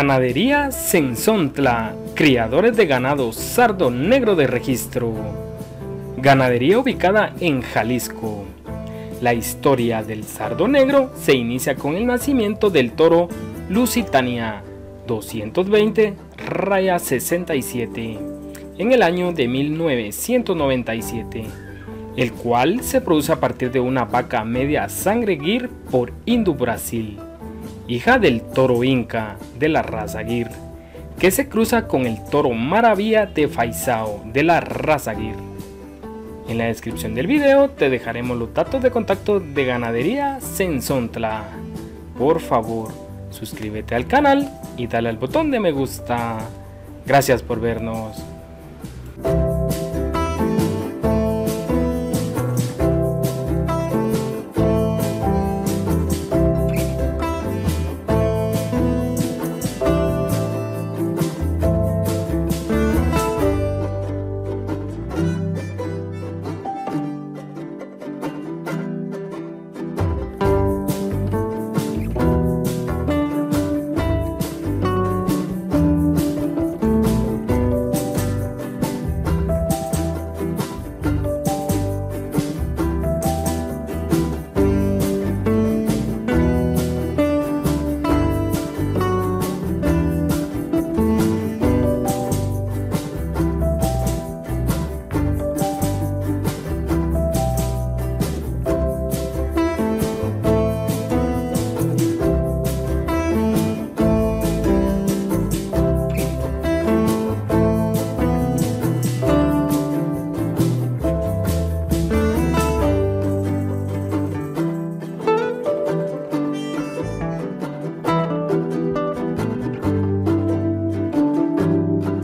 Ganadería Cenzontla, criadores de ganado sardo negro de registro. Ganadería ubicada en Jalisco. La historia del sardo negro se inicia con el nacimiento del toro Lusitania 220-67 en el año de 1997, el cual se produce a partir de una vaca media sangre Gir por Indu Brasil, hija del toro Inca de la raza Gir, que se cruza con el toro Maravilla de Faisao de la raza Gir. En la descripción del video te dejaremos los datos de contacto de Ganadería Cenzontla. Por favor, suscríbete al canal y dale al botón de me gusta. Gracias por vernos.